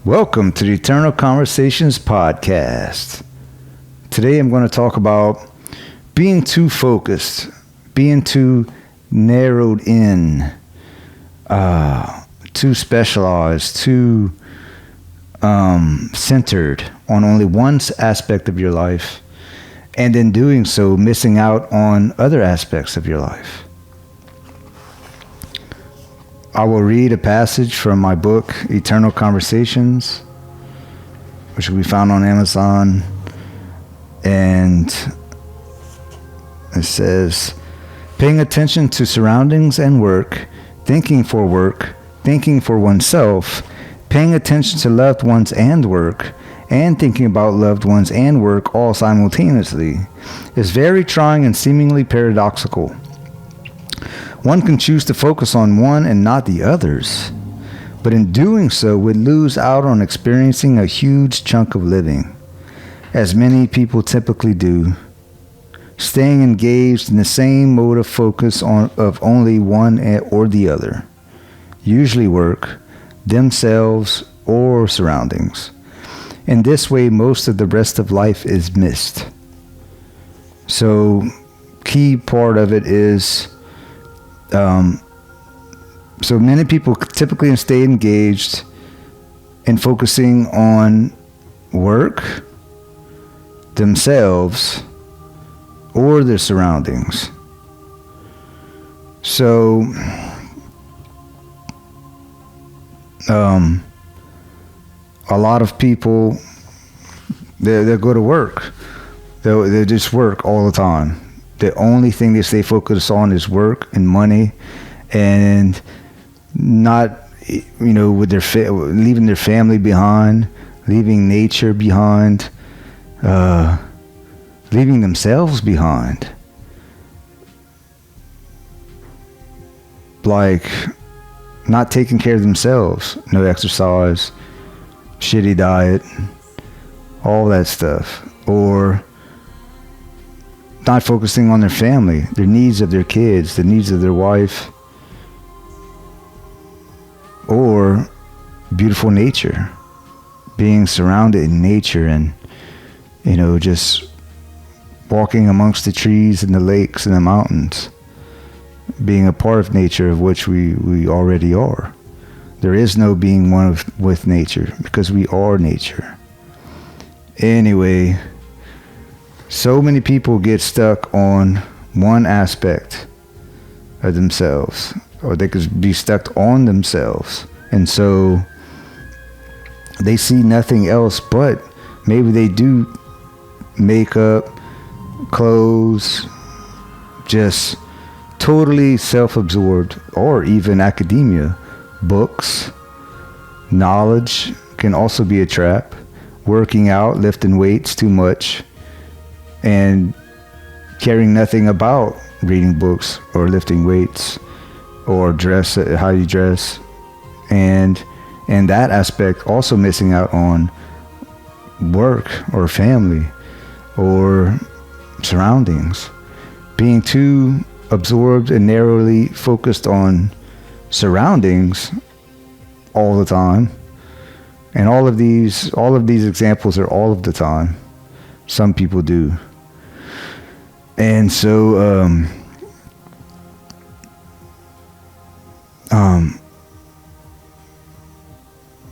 Welcome to the Eternal Conversations podcast. Today I'm going to talk about being too focused, being too narrowed in, too specialized, too centered on only one aspect of your life, and in doing so, missing out on other aspects of your life. I will read a passage from my book, Eternal Conversations, which will be found on Amazon. And it says, paying attention to surroundings and work, thinking for oneself, paying attention to loved ones and work, and thinking about loved ones and work all simultaneously is very trying and seemingly paradoxical. One can choose to focus on one and not the others, but in doing so would lose out on experiencing a huge chunk of living, as many people typically do, staying engaged in the same mode of focus of only one or the other, usually work, themselves, or surroundings. In this way, most of the rest of life is missed. So, key part of it is so many people typically stay engaged in focusing on work, themselves, or their surroundings. So, a lot of people, they go to work. They just work all the time. The only thing they stay focused on is work and money, and not, with leaving their family behind, leaving nature behind, leaving themselves behind. Like not taking care of themselves, no exercise, shitty diet, all that stuff, or not focusing on their family, their needs of their kids, the needs of their wife, or beautiful nature, being surrounded in nature and, just walking amongst the trees and the lakes and the mountains, being a part of nature, of which we already are. There is no being one with nature, because we are nature. Anyway, so many people get stuck on one aspect of themselves, or they could be stuck on themselves. And so they see nothing else, but maybe they do makeup, clothes, just totally self-absorbed, or even academia, books, knowledge can also be a trap, working out, lifting weights too much, and caring nothing about reading books or lifting weights or how you dress, and that aspect also missing out on work or family or surroundings, being too absorbed and narrowly focused on surroundings all the time. And all of these examples are all of the time. Some people do. And so,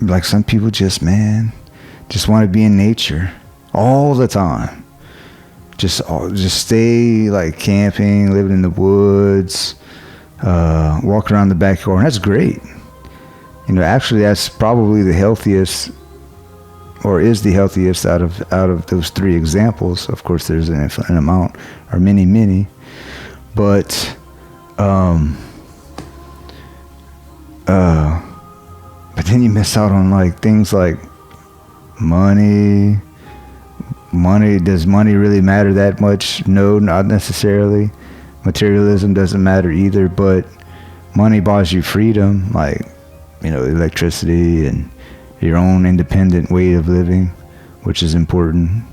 like some people just want to be in nature all the time. Just stay like camping, living in the woods, walk around the backyard. And that's great. Actually, that's probably the healthiest, or is the healthiest out of those three examples. Of course, there's an infinite amount, or many, but then you miss out on like things like money. Does money really matter that much? No, not necessarily. Materialism doesn't matter either, but money buys you freedom, like electricity and your own independent way of living, which is important,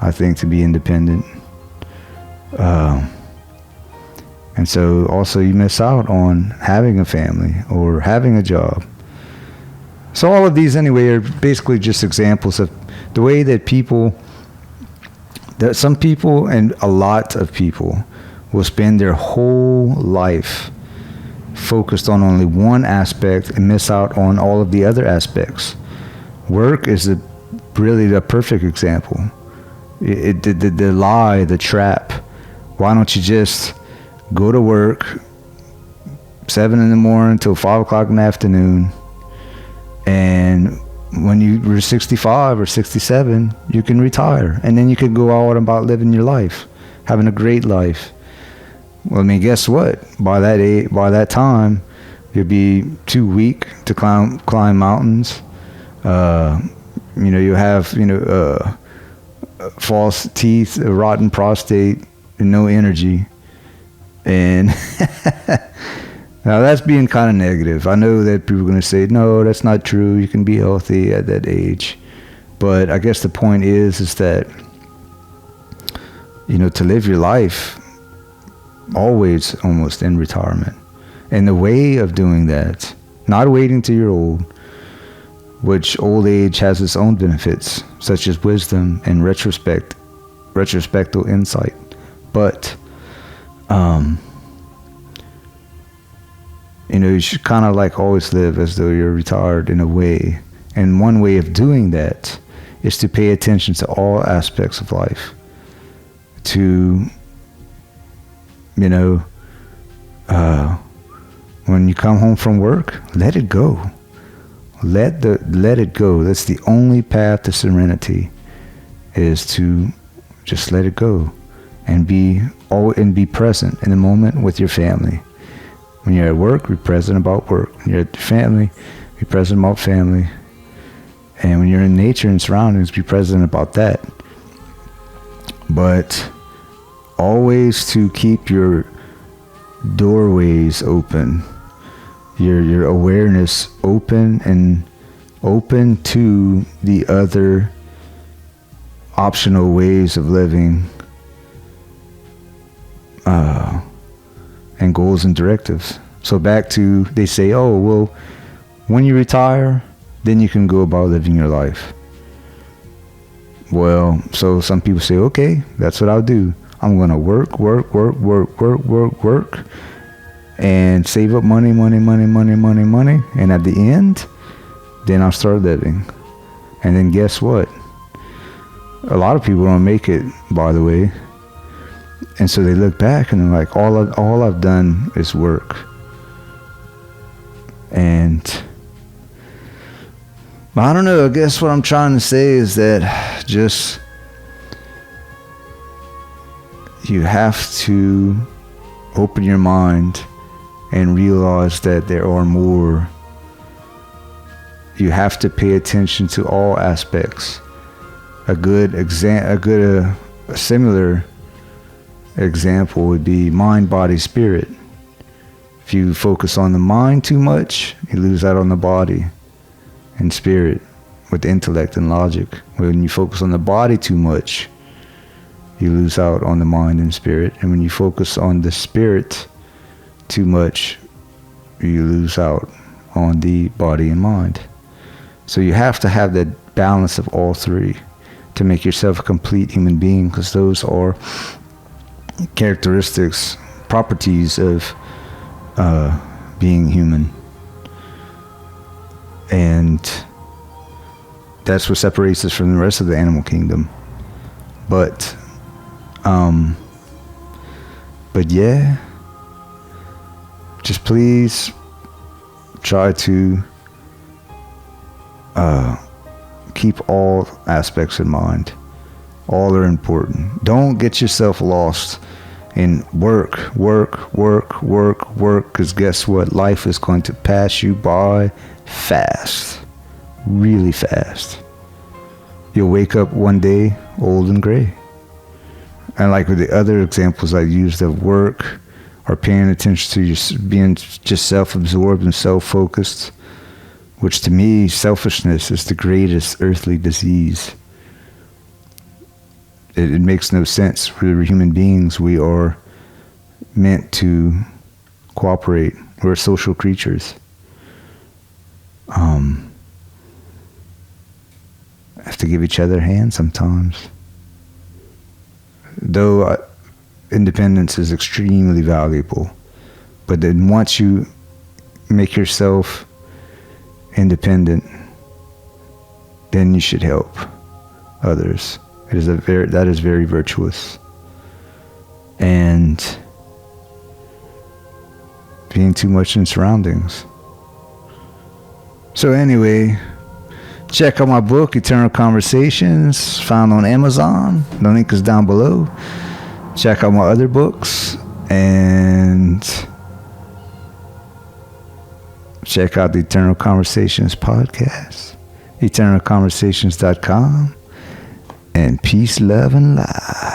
I think, to be independent. And so also you miss out on having a family or having a job. So all of these anyway are basically just examples of the way that some people and a lot of people will spend their whole life focused on only one aspect and miss out on all of the other aspects. Work is really the perfect example. The lie, the trap. Why don't you just go to work 7 in the morning till 5 o'clock in the afternoon, and when you were 65 or 67, you can retire, and then you can go out about living your life, having a great life. Well, I mean, guess what? By that time, you'll be too weak to climb mountains. You have false teeth, a rotten prostate, and no energy. And now that's being kind of negative. I know that people are going to say, no, that's not true. You can be healthy at that age. But I guess the point is that, to live your life always almost in retirement. And the way of doing that, not waiting till you're old, which old age has its own benefits, such as wisdom and retrospective insight. But, you should kind of like always live as though you're retired in a way. And one way of doing that is to pay attention to all aspects of life. To, when you come home from work, let it go. Let it go. That's the only path to serenity, is to just let it go and be present in the moment with your family. When you're at work, be present about work. When you're at your family, be present about family. And when you're in nature and surroundings, be present about that. But always to keep your doorways open, your awareness open to the other optional ways of living, and goals and directives. So back to, they say, oh, well, when you retire, then you can go about living your life. Well, so some people say, okay, that's what I'll do. I'm going to work, and save up money. And at the end, then I'll start living. And then guess what? A lot of people don't make it, by the way. And so they look back and they're like, all I've done is work. And I don't know, I guess what I'm trying to say is that just you have to open your mind and realize that there are more. You have to pay attention to all aspects. A similar example would be mind, body, spirit. If you focus on the mind too much, you lose out on the body and spirit with intellect and logic. When you focus on the body too much, you lose out on the mind and spirit. And when you focus on the spirit too much, you lose out on the body and mind. So you have to have that balance of all three to make yourself a complete human being, because those are characteristics, properties of being human. And that's what separates us from the rest of the animal kingdom. But yeah, just please try to keep all aspects in mind. All are important. Don't get yourself lost in work, because guess what? Life is going to pass you by fast, really fast. You'll wake up one day old and gray. And like with the other examples I used of work, or paying attention to your being just self-absorbed and self-focused, which to me, selfishness is the greatest earthly disease. It makes no sense. We're human beings. We are meant to cooperate. We're social creatures. have to give each other a hand sometimes. Though independence is extremely valuable, but then once you make yourself independent, then you should help others. That is very virtuous. And being too much in surroundings. So anyway, check out my book, Eternal Conversations, found on Amazon. The link is down below. Check out my other books and check out the Eternal Conversations podcast, eternalconversations.com, and peace, love, and light.